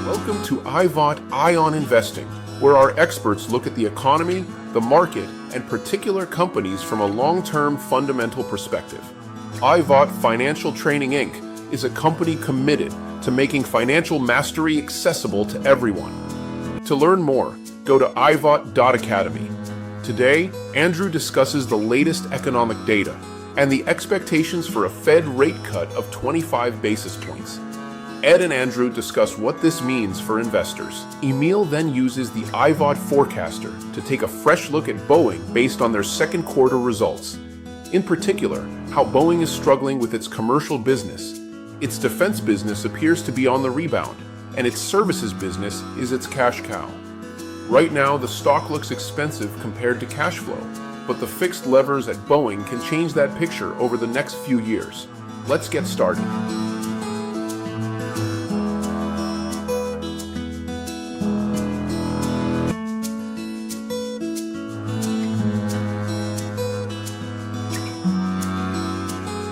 Welcome to IVoT Eye On Investing, where our experts look at the economy, the market, and particular companies from a long-term fundamental perspective. IVoT Financial Training Inc. is a company committed to making financial mastery accessible to everyone. To learn more, go to IVoT.academy. Today, Andrew discusses the latest economic data and the expectations for a Fed rate cut of 25 basis points. Ed and Andrew discuss what this means for investors. Emile then uses the IVoT Forecaster to take a fresh look at Boeing based on their second quarter results. In particular, how Boeing is struggling with its commercial business. Its defense business appears to be on the rebound, and its services business is its cash cow. Right now, the stock looks expensive compared to cash flow, but the fixed levers at Boeing can change that picture over the next few years. Let's get started.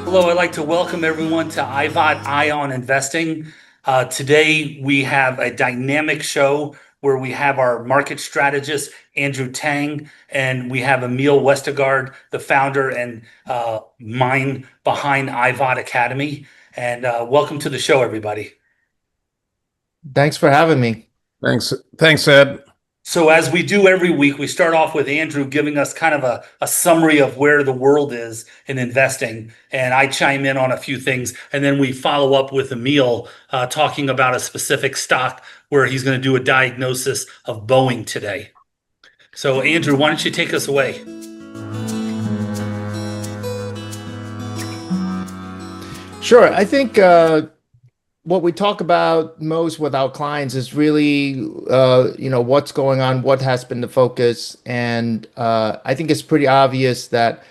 Hello, I'd like to welcome everyone to IVoT Eye On Investing. Today we have a dynamic show where we have our market strategist, Andrew Tang, and we have Emile Westergaard, the founder and mind behind IVoT Academy. And welcome to the show, everybody. Thanks for having me. Thanks, Ed. So as we do every week, we start off with Andrew giving us kind of a summary of where the world is in investing. And I chime in on a few things. And then we follow up with Emile talking about a specific stock where he's going to do a diagnosis of Boeing today. So Andrew, why don't you take us away? Sure. I think what we talk about most with our clients is really, what's going on, what has been the focus. And I think it's pretty obvious that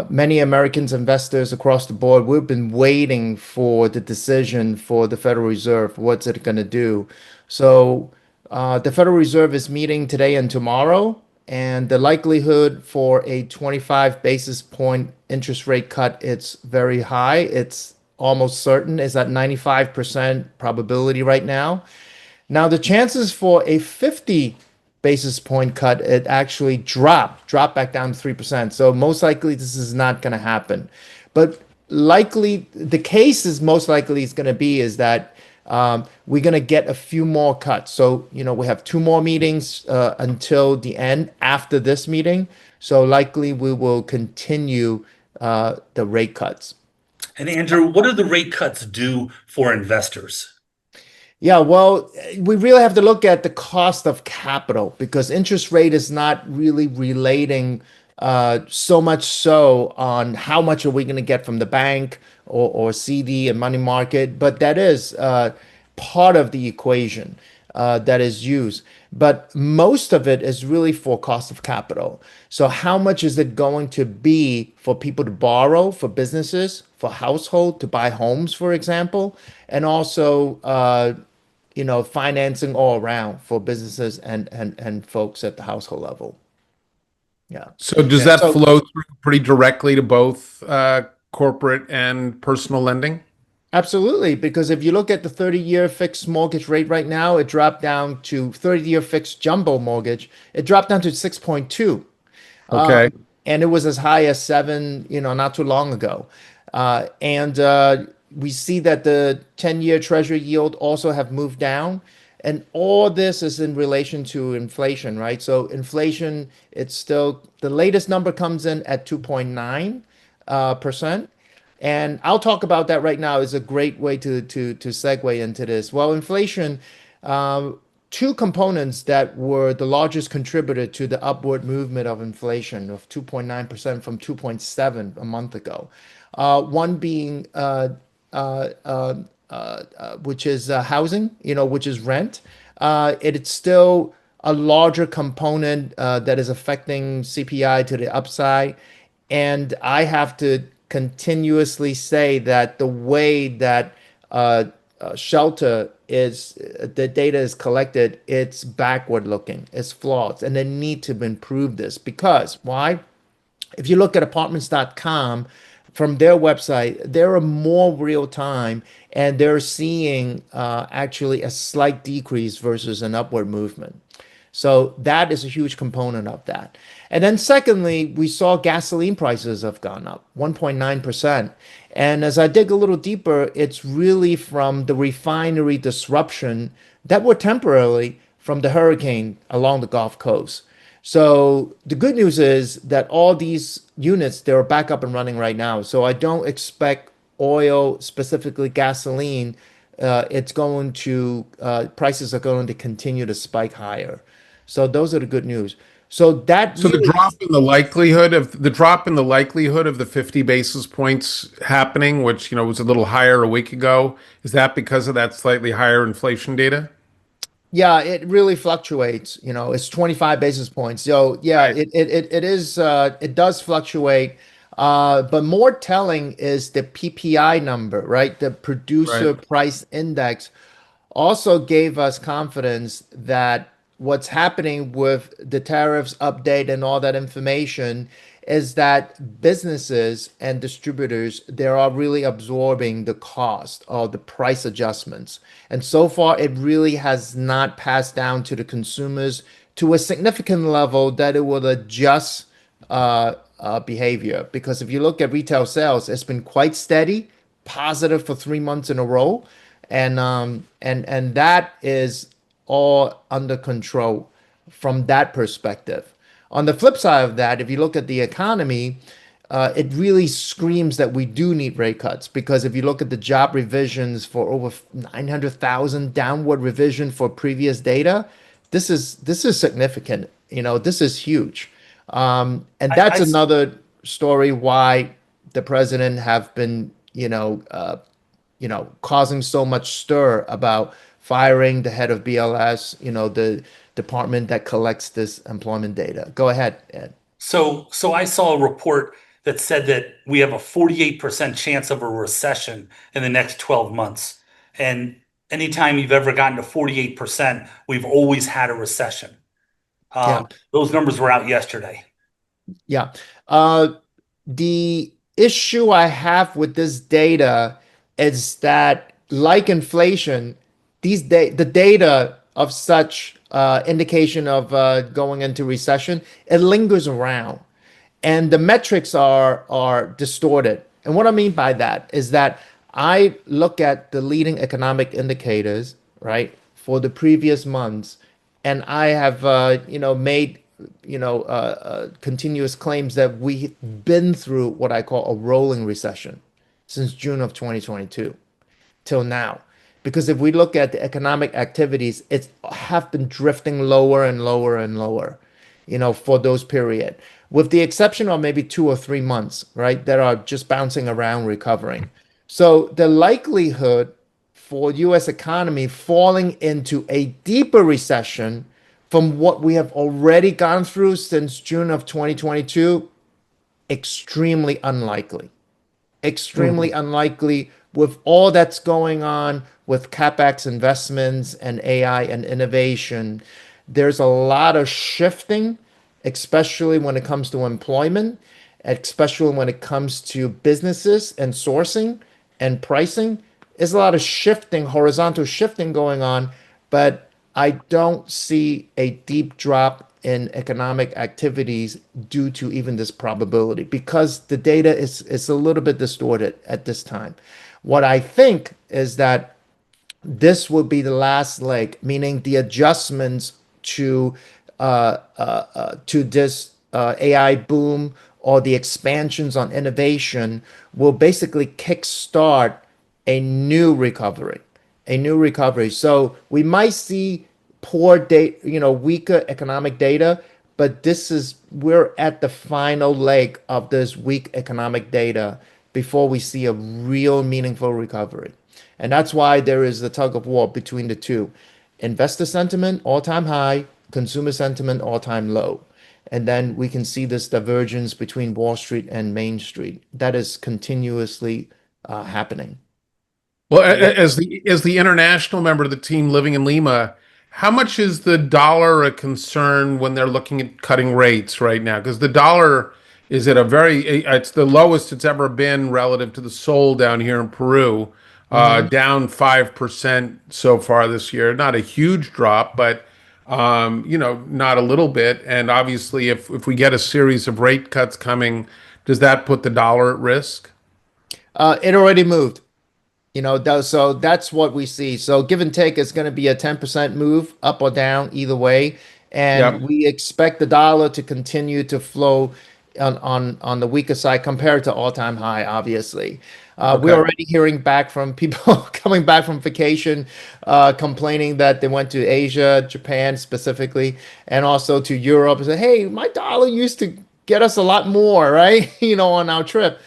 many Americans, investors across the board, we've been waiting for the decision for the Federal Reserve. What's it going to do? So the Federal Reserve is meeting today and tomorrow, and the likelihood for a 25 basis point interest rate cut, it's very high. It's almost certain. Is at 95% probability right now. Now the chances for a 50 basis point cut, it actually dropped back down to 3%. So most likely this is not going to happen. But likely the case is most likely is going to be is that we're going to get a few more cuts. So, we have two more meetings until the end after this meeting. So likely we will continue the rate cuts. And Andrew, what do the rate cuts do for investors? Yeah, well, we really have to look at the cost of capital because interest rate is not really relating so much so on how much are we going to get from the bank or CD and money market, but that is part of the equation that is used. But most of it is really for cost of capital. So how much is it going to be for people to borrow, for businesses, for household, to buy homes, for example, and also financing all around for businesses and folks at the household level. Yeah. So does that flow through pretty directly to both corporate and personal lending? Absolutely, because if you look at the 30-year fixed mortgage rate right now, it dropped down to 30-year fixed jumbo mortgage. It dropped down to 6.2. Okay. And it was as high as 7, not too long ago. And we see that the 10-year Treasury yield also have moved down. And all this is in relation to inflation, right? So inflation, it's still, the latest number comes in at 2.9%. And I'll talk about that right now. Is a great way to segue into this. Well, inflation, two components that were the largest contributor to the upward movement of inflation of 2.9% from 2.7 a month ago. One being which is housing, which is rent. It's still a larger component that is affecting CPI to the upside. And I have to continuously say that the way that shelter is, the data is collected, it's backward looking, it's flawed, and they need to improve this because why? If you look at apartments.com, from their website, they're more real time and they're seeing actually a slight decrease versus an upward movement. So that is a huge component of that. And then secondly, we saw gasoline prices have gone up 1.9%. And as I dig a little deeper, it's really from the refinery disruption that were temporarily from the hurricane along the Gulf Coast. So the good news is that all these units, they're back up and running right now. So I don't expect oil, specifically gasoline, it's going to prices are going to continue to spike higher. So those are the good news. So that So the really, drop in the likelihood of the 50 basis points happening, which, was a little higher a week ago, is that because of that slightly higher inflation data? yeah, it really fluctuates. It's 25 basis points. So yeah, Right. it is it does fluctuate. But more telling is the PPI number, right? The Right. producer price index also gave us confidence that what's happening with the tariffs update and all that information is that businesses and distributors they are really absorbing the cost of the price adjustments. And so far it really has not passed down to the consumers to a significant level that it will adjust behavior. Because if you look at retail sales, it's been quite steady, positive for 3 months in a row, and that is all under control from that perspective. On the flip side of that, if you look at the economy, it really screams that we do need rate cuts because if you look at the job revisions for over 900,000 downward revision for previous data, this is significant. This is huge, and I that's another story why the president have been causing so much stir about firing the head of BLS, the department that collects this employment data. Go ahead, Ed. so I saw a report that said that we have a 48% chance of a recession in the next 12 months. And anytime you've ever gotten to 48%, we've always had a recession. Yeah, Those numbers were out yesterday. yeah. The issue I have with this data is that, like inflation, the data of such indication of going into recession, it lingers around, and the metrics are distorted. And what I mean by that is that I look at the leading economic indicators, right, for the previous months, and I have made continuous claims that we've been through what I call a rolling recession since June of 2022 till now. Because if we look at the economic activities, it's have been drifting lower and lower and lower, for those period, with the exception of maybe 2 or 3 months, right, that are just bouncing around recovering. So the likelihood for U.S. economy falling into a deeper recession from what we have already gone through since June of 2022, extremely unlikely, extremely Mhm. unlikely with all that's going on with capex investments and AI and innovation. There's a lot of shifting, especially when it comes to employment, especially when it comes to businesses and sourcing and pricing. There's a lot of shifting, horizontal shifting going on, but I don't see a deep drop in economic activities due to even this probability because the data is a little bit distorted at this time. What I think is that this will be the last leg, meaning the adjustments to this AI boom or the expansions on innovation will basically kickstart a new recovery, a new recovery. So we might see poor data, weaker economic data, but we're at the final leg of this weak economic data before we see a real meaningful recovery. And that's why there is the tug of war between the two. Investor sentiment, all-time high, consumer sentiment, all-time low. And then we can see this divergence between Wall Street and Main Street. That is continuously happening. Well, Yeah. as the international member of the team living in Lima, how much is the dollar a concern when they're looking at cutting rates right now? Because the dollar is at a very, it's the lowest it's ever been relative to the sol down here in Peru, Hmm. down 5% so far this year. Not a huge drop, but not a little bit. And obviously, if we get a series of rate cuts coming, does that put the dollar at risk? It already moved. So that's what we see. So give and take is going to be a 10% move up or down either way. And Yep. we expect the dollar to continue to flow on the weaker side compared to all-time high, obviously. We're Okay. already hearing back from people coming back from vacation, complaining that they went to Asia, Japan specifically, and also to Europe and said, hey, my dollar used to get us a lot more, right? On our trip.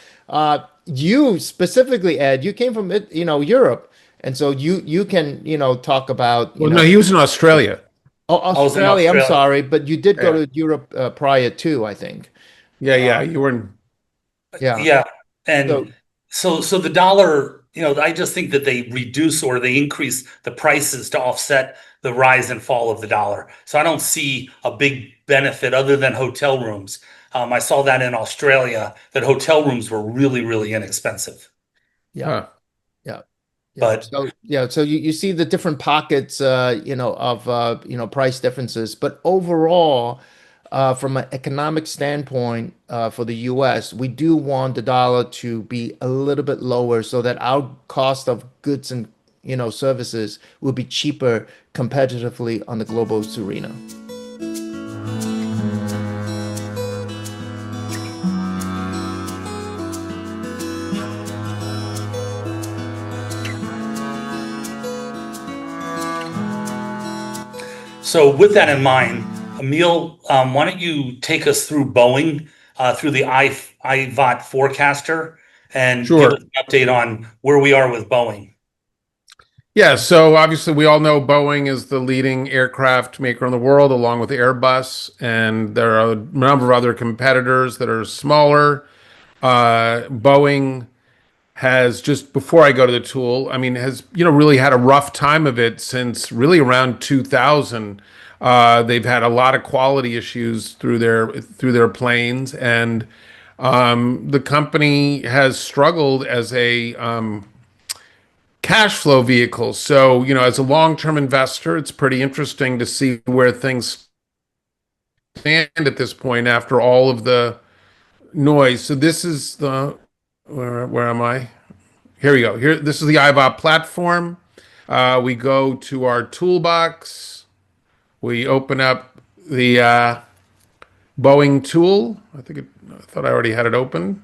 You specifically, Ed, you came from Europe, and so you can talk about Well, no, he was in Australia. oh, I was in Australia. I'm Australia. sorry, but you did go Yeah. to Europe prior too, I think. Yeah, yeah. Uh, You were in. yeah. Yeah. And So so the dollar, I just think that they reduce or they increase the prices to offset the rise and fall of the dollar. So I don't see a big benefit other than hotel rooms. I saw that in Australia that hotel rooms were really, really inexpensive. yeah, Huh. yeah. Yeah. But So you see the different pockets, of price differences, but overall, from an economic standpoint, for the U.S., we do want the dollar to be a little bit lower so that our cost of goods and services will be cheaper competitively on the global arena. so with that in mind, Emile, why don't you take us through Boeing, through the IVoT Forecaster, and give Sure. us an update on where we are with Boeing. Yeah, so obviously we all know Boeing is the leading aircraft maker in the world, along with Airbus, and there are a number of other competitors that are smaller. Boeing has, just before I go to the tool, I mean, has really had a rough time of it since really around 2000. They've had a lot of quality issues through their planes, and the company has struggled as a cash flow vehicle. So, as a long-term investor, it's pretty interesting to see where things stand at this point after all of the noise. So this is the where am I? Here we go. Here, this is the IVoT platform. We go to our toolbox. We open up the Boeing tool. I thought I already had it open,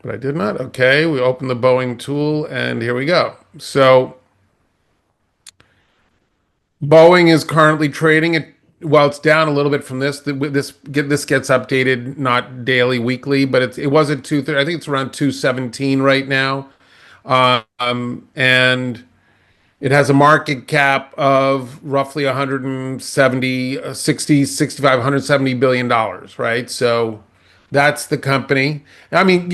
but I did not. Okay, we open the Boeing tool, and here we go. So Boeing is currently trading at, well, it's down a little bit from this. This gets updated not daily, weekly, but it was at 230. I think it's around 217 right now. And it has a market cap of roughly 170, 60, 65, $170 billion, right? So that's the company. I mean,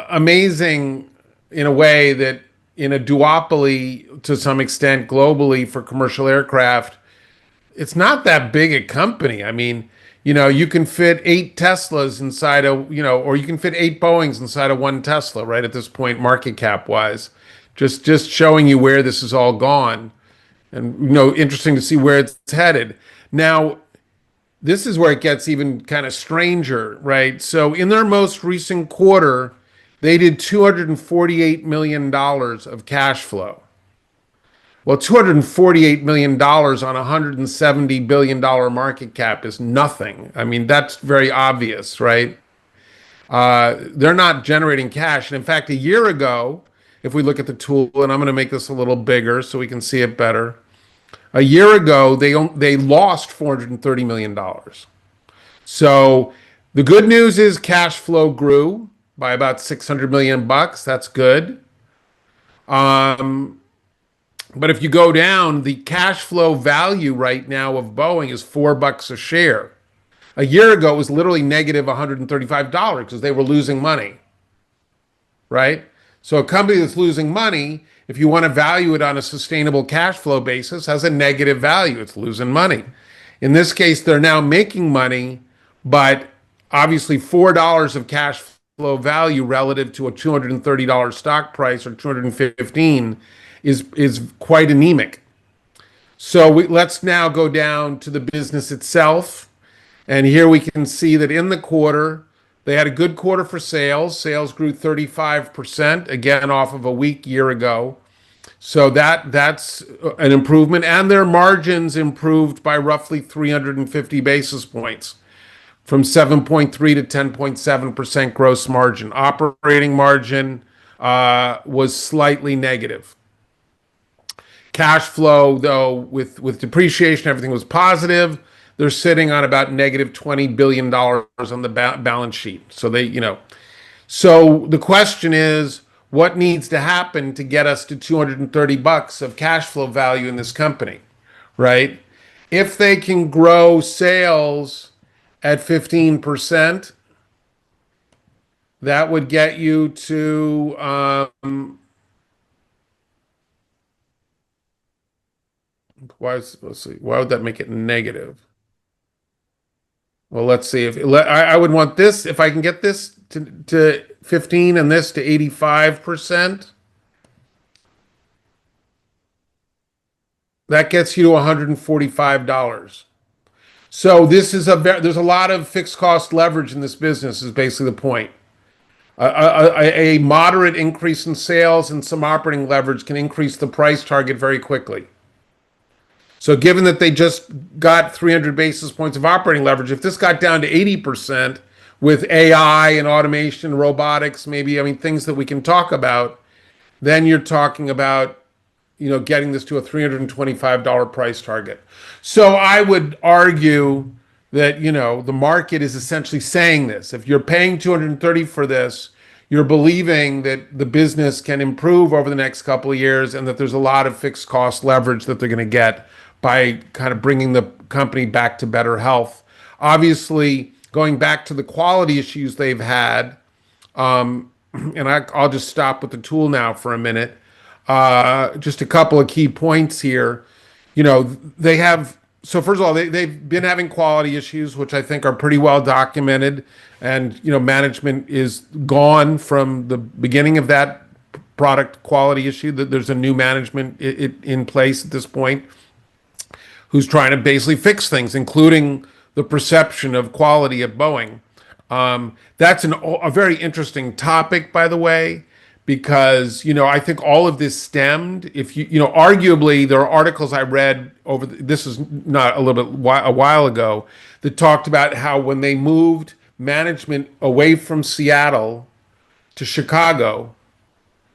amazing in a way that in a duopoly to some extent globally for commercial aircraft, it's not that big a company. I mean, you can fit 8 Teslas inside or you can fit 8 Boeings inside of one Tesla, right? At this point, market cap wise, just showing you where this is all gone, and interesting to see where it's headed. Now, this is where it gets even kind of stranger, right? So in their most recent quarter, they did $248 million of cash flow. Well, $248 million on a $170 billion market cap is nothing. I mean, that's very obvious, right? They're not generating cash. And in fact, a year ago, if we look at the tool, and I'm going to make this a little bigger so we can see it better. A year ago, they lost $430 million. So the good news is cash flow grew by about 600 million bucks. That's good. But if you go down, the cash flow value right now of Boeing is $4 a share. A year ago, it was literally negative $135 because they were losing money, right? So a company that's losing money, if you want to value it on a sustainable cash flow basis, has a negative value. It's losing money. In this case, they're now making money, but obviously $4 of cash flow value relative to a $230 stock price or 215 is quite anemic. So let's now go down to the business itself. And here we can see that in the quarter, they had a good quarter for sales. Sales grew 35%, again off of a weak year ago. So that's an improvement. And their margins improved by roughly 350 basis points from 7.3 to 10.7% gross margin. Operating margin was slightly negative. Cash flow, though, with depreciation, everything was positive. They're sitting on about negative $20 billion on the balance sheet. So so the question is, what needs to happen to get us to $230 of cash flow value in this company, right? If they can grow sales at 15%, that would get you to let's see, why would that make it negative? Well, let's see. If I would want this, if I can get this to 15 and this to 85%, that gets you to $145. So there's a lot of fixed cost leverage in this business is basically the point. A moderate increase in sales and some operating leverage can increase the price target very quickly. So given that they just got 300 basis points of operating leverage, if this got down to 80% with AI and automation, robotics, maybe, I mean, things that we can talk about, then you're talking about, getting this to a $325 price target. So I would argue that, the market is essentially saying this. If you're paying 230 for this, you're believing that the business can improve over the next couple of years and that there's a lot of fixed cost leverage that they're going to get by kind of bringing the company back to better health. Obviously, going back to the quality issues they've had, and I'll just stop with the tool now for a minute. Just a couple of key points here. So first of all, they've been having quality issues, which I think are pretty well documented. And, management is gone from the beginning of that product quality issue. That there's a new management in place at this point who's trying to basically fix things, including the perception of quality at Boeing. That's a very interesting topic, by the way, because, I think all of this stemmed, arguably there are articles I read this is not a while ago, that talked about how when they moved management away from Seattle to Chicago,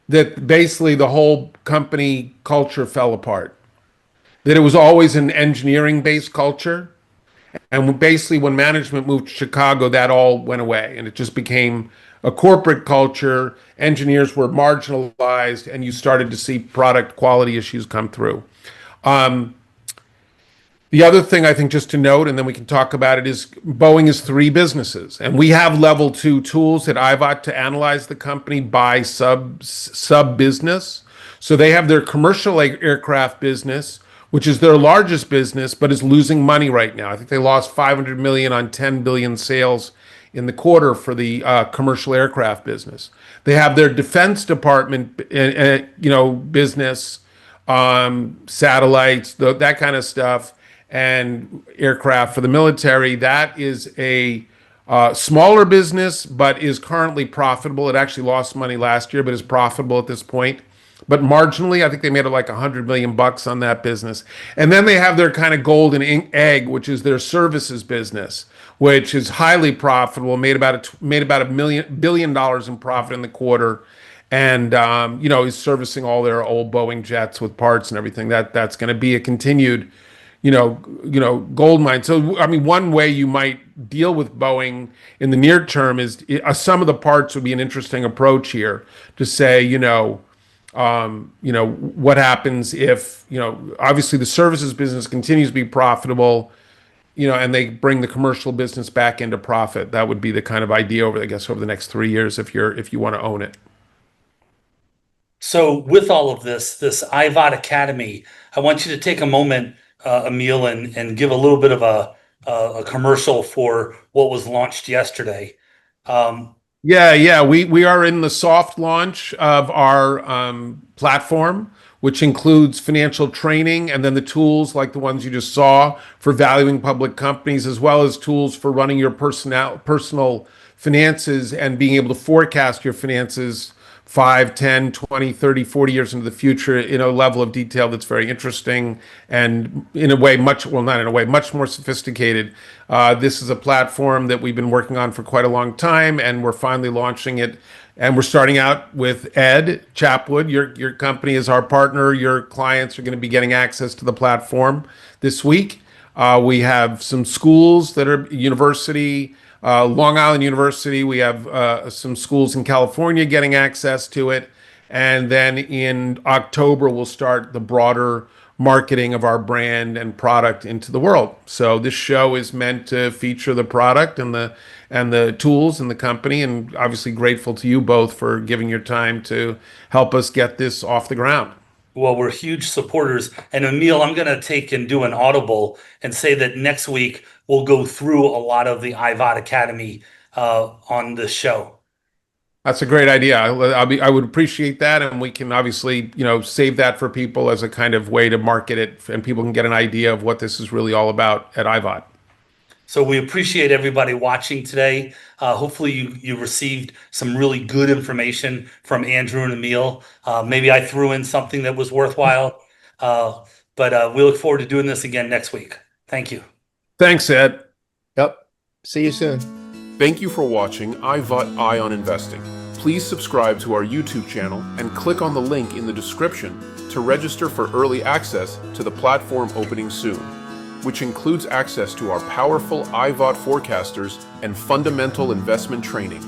that basically the whole company culture fell apart. That it was always an engineering-based culture. And basically when management moved to Chicago, that all went away. And it just became a corporate culture. Engineers were marginalized, and you started to see product quality issues come through. The other thing I think just to note, and then we can talk about it, is Boeing is three businesses. And we have level 2 tools at IVoT to analyze the company by sub business. So they have their commercial aircraft business, which is their largest business, but is losing money right now. I think they lost $500 million on 10 billion sales in the quarter for the commercial aircraft business. They have their Defense Department, business, satellites, that kind of stuff, and aircraft for the military. That is a smaller business, but is currently profitable. It actually lost money last year, but is profitable at this point. But marginally, I think they made like $100 million on that business. And then they have their kind of golden egg, which is their services business, which is highly profitable, made about $1 billion in profit in the quarter, and is servicing all their old Boeing jets with parts and everything. That's going to be a continued, gold mine. So I mean, one way you might deal with Boeing in the near term is some of the parts would be an interesting approach here to say, what happens if, obviously the services business continues to be profitable, and they bring the commercial business back into profit. That would be the kind of idea over the next 3 years if you want to own it. So with all of this IVoT Academy, I want you to take a moment, Emile, and give a little bit of a a commercial for what was launched yesterday. Yeah. We are in the soft launch of our platform, which includes financial training and then the tools like the ones you just saw for valuing public companies, as well as tools for running your personal finances and being able to forecast your finances 5, 10, 20, 30, 40 years into the future in a level of detail that's very interesting and in a way not in a way, much more sophisticated. This is a platform that we've been working on for quite a long time, and we're finally launching it. And we're starting out with Ed Chapwood. Your company is our partner. Your clients are going to be getting access to the platform this week. We have some schools that are university, Long Island University. We have some schools in California getting access to it. And then in October, we'll start the broader marketing of our brand and product into the world. So this show is meant to feature the product and the tools and the company, and obviously grateful to you both for giving your time to help us get this off the ground. Well, we're huge supporters. And Emile, I'm going to take and do an audible and say that next week we'll go through a lot of the IVoT Academy on this show. That's a great idea. I would appreciate that, and we can obviously, save that for people as a kind of way to market it, and people can get an idea of what this is really all about at IVoT. So we appreciate everybody watching today. Hopefully you received some really good information from Andrew and Emile. Maybe I threw in something that was worthwhile, but we look forward to doing this again next week. Thank you. Thanks, Ed. Yep. See you soon. Thank you for watching IVoT Eye On Investing. Please subscribe to our YouTube channel and click on the link in the description to register for early access to the platform opening soon, which includes access to our powerful IVoT forecasters and fundamental investment training.